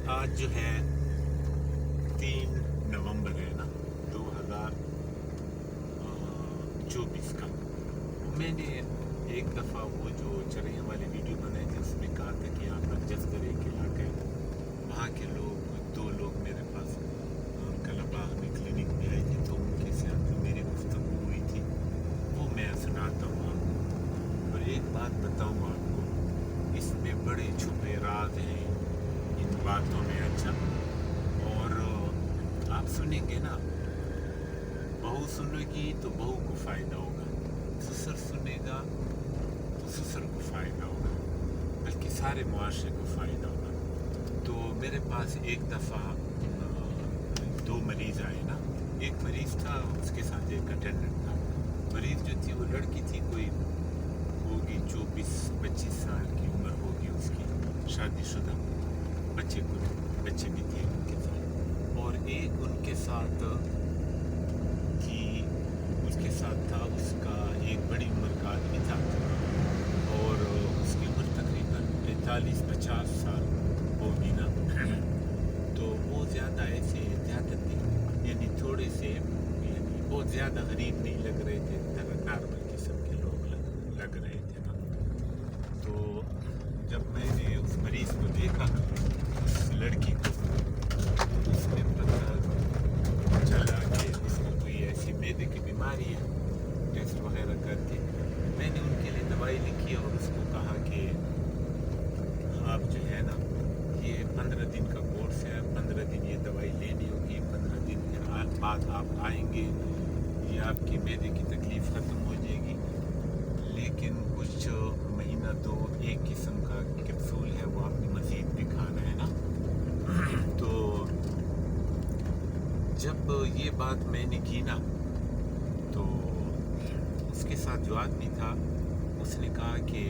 آج جو ہے 3 نومبر ہے نا 2024 کا. میں نے ایک دفعہ وہ جو چریا والے ویڈیو بنائے تھے اس میں کہا تھا کہ یہاں پر جسدر ایک علاقہ ہے, وہاں کے لوگ 2 لوگ میرے پاس کلاباغ میں کلینک میں آئے تھے, تو ان کے ساتھ جو میری گفتگو ہوئی تھی وہ میں سناتا ہوں آپ کو. اور ایک بات بتاؤں آپ کو, اس میں بڑے چھپے راز ہیں ان باتوں میں. اچھا, اور آپ سنیں گے نا, بہو سنے گی تو بہو کو فائدہ ہوگا, سسر سنے گا تو سسر کو فائدہ ہوگا, بلکہ سارے معاشرے کو فائدہ ہوگا. تو میرے پاس ایک دفعہ 2 مریض آئے نا. ایک مریض تھا, اس کے ساتھ ایک اٹینڈنٹ تھا. مریض جو تھی وہ لڑکی تھی, کوئی ہوگی 24-25 سال کی عمر ہوگی اس کی, شادی شدہ, بچے بھی تھے ان کے ساتھ. اور ایک ان کے ساتھ تھا اس کا ایک بڑی عمر کا آدمی تھا, اور اس کی عمر تقریباً 45-50 سال ہوگی نا. تو وہ زیادہ ایسے یعنی تھوڑے سے, یعنی بہت زیادہ غریب نہیں لگ رہے تھے, نارمل قسم کے لوگ لگ رہے تھے نا. تو جب میں نے اس مریض کو دیکھا, اس لڑکی کو, اس میں پتہ چلا کہ اس کو کوئی ایسی معدے کی بیماری ہے. ٹیسٹ وغیرہ کر کے میں نے ان کے لیے دوائی لکھی اور اس کو کہا کہ آپ جو ہے نا یہ 15 دن کا کورس ہے, 15 دن یہ دوائی لینی ہوگی, 15 دن کے بعد آپ آئیں گے, یہ آپ کی معدے کی تکلیف ختم ہو جائے گی. لیکن کچھ مہینہ 2 ایک قسم کا کیپسول ہے, وہ آپ نے مزید بھی کھانا ہے نا. تو جب یہ بات میں نے کی نا, تو اس کے ساتھ جو آدمی تھا اس نے کہا کہ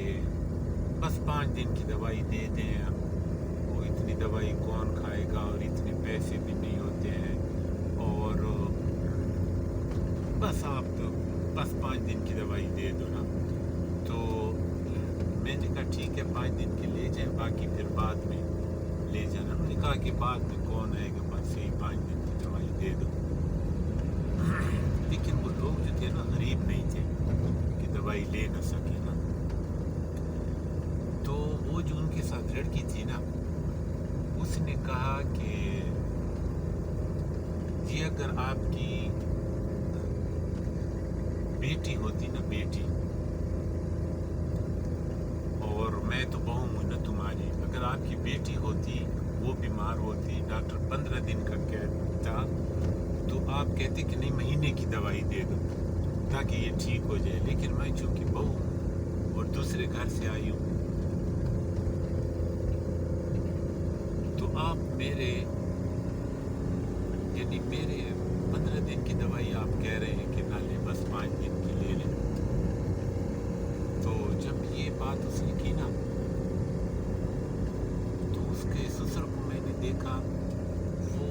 بس 5 دن کی دوائی دے دیں, وہ اتنی دوائی کون کھائے گا, اور اتنے پیسے بھی نہیں ہوتے ہیں, اور بس آپ تو بس 5 دن کی دوائی دے دو نا. تو میں نے کہا ٹھیک ہے 5 دن کی لے جائیں, باقی پھر بعد میں لے جانا. انہوں نے کہا کہ بعد میں کون آئے گا, بس یہی 5 دن کی دوائی دے دو. لیکن وہ لوگ جو تھے نا غریب نہیں تھے کہ دوائی لے نہ سکے نا. تو وہ جو ان کے ساتھ لڑکی تھی نا, اس نے کہا کہ یہ اگر آپ کی بیٹی ہوتی نا, بیٹی, اور میں تو بہو ہوں نا تمہاری, اگر آپ کی بیٹی ہوتی, وہ بیمار ہوتی, ڈاکٹر 15 دن کا کہتا, تو آپ کہتے کہ نہیں مہینے کی دوائی دے دو تاکہ یہ ٹھیک ہو جائے. لیکن میں چونکہ بہو ہوں اور دوسرے گھر سے آئی ہوں, تو آپ میرے 15 دن کی دوائی آپ کہہ رہے ہیں کہ نہ لیں, بس 5 دن کی لے لیں. تو جب یہ بات اس نے کی نا, تو اس کے سسر کو میں نے دیکھا, وہ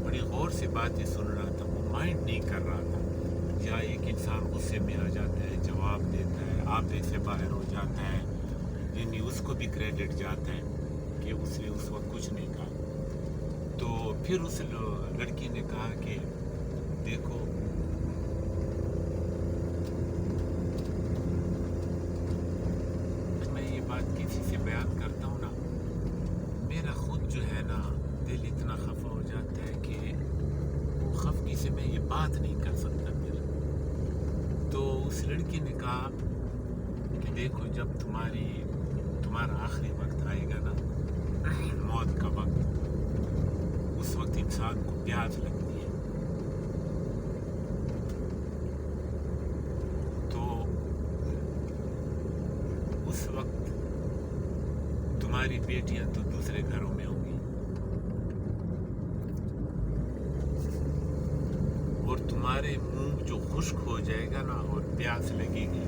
بڑی غور سے باتیں سن رہا تھا, وہ مائنڈ نہیں کر رہا تھا. یا ایک انسان غصے میں آ جاتا ہے, جواب دیتا ہے, آپے سے باہر ہو جاتا ہے, یعنی اس کو بھی کریڈٹ جاتا ہے کہ اس نے اس وقت کچھ نہیں کہا. تو پھر اس لڑکی نے کہا کہ دیکھو میں یہ بات کسی سے بیان کرتا ہوں نا, میرا خود جو ہے نا دل اتنا خفا ہو جاتا ہے کہ وہ خفگی سے میں یہ بات نہیں کر سکتا پھر. تو اس لڑکی نے کہا کہ دیکھو جب تمہارا آخری وقت آئے گا نا, موت کا وقت, اس وقت انسان کو پیاس لگتی ہے. تو اس وقت تمہاری بیٹیاں تو دوسرے گھروں میں ہوں گی, اور تمہارے منہ جو خشک ہو جائے گا نا اور پیاس لگے گی,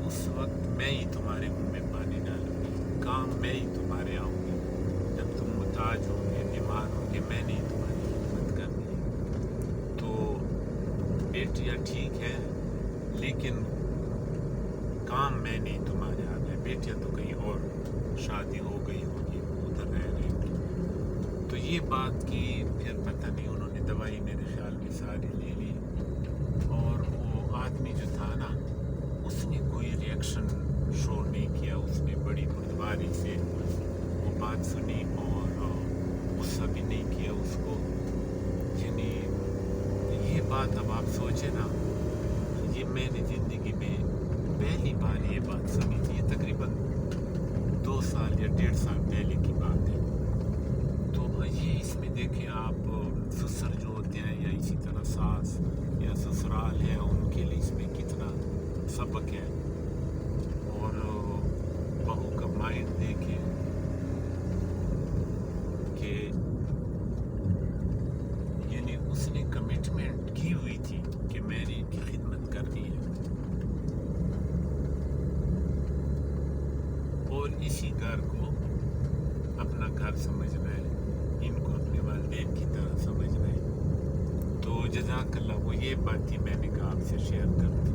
اس وقت میں ہی تمہارے منہ میں پانی ڈالوں گی, کام میں ہی تمہارے آؤں گی. جب تم محتاج ہوں گے, بیمار ہوں گے, میں نہیں تمہاری خدمت کرنی. تو بیٹیاں ٹھیک ہے, لیکن کام میں نہیں تمہارے آنا ہے. بیٹیاں تو کہیں اور شادی ہو گئی ہوگی, یہ بات کی پھر پتہ نہیں انہوں نے دوائی میرے خیال میں ساری لے لی، اور وہ آدمی جو تھا نا اس نے کوئی ریئیکشن شو نہیں کیا، اس نے بڑی بردباری سے وہ بات سنی اور غصہ بھی نہیں کیا اس کو. یعنی یہ بات اب آپ سوچیں نا، یہ میں نے زندگی میں پہلی بار یہ بات سنی تھی. یہ تقریباً 2 سال یا 1.5 سال پہلے کی بات ہے. تو یہ اس میں دیکھیں آپ، سسر جو ہوتے ہیں یا اسی طرح ساس یا سسرال ہے، ان کے لیے اس میں کتنا سبق ہے. اور بہو کا مائنڈ دیکھیں کہ یعنی اس نے کمٹمنٹ کی ہوئی تھی کہ میں نے ان کی خدمت کرنی ہے، اور اسی گھر کو اپنا گھر سمجھنا ہے، ان کو اپنے والدین کی طرح سمجھنا ہے. تو جزاک اللہ، وہ یہ بات تھی میں نے کہا آپ سے شیئر کرتی.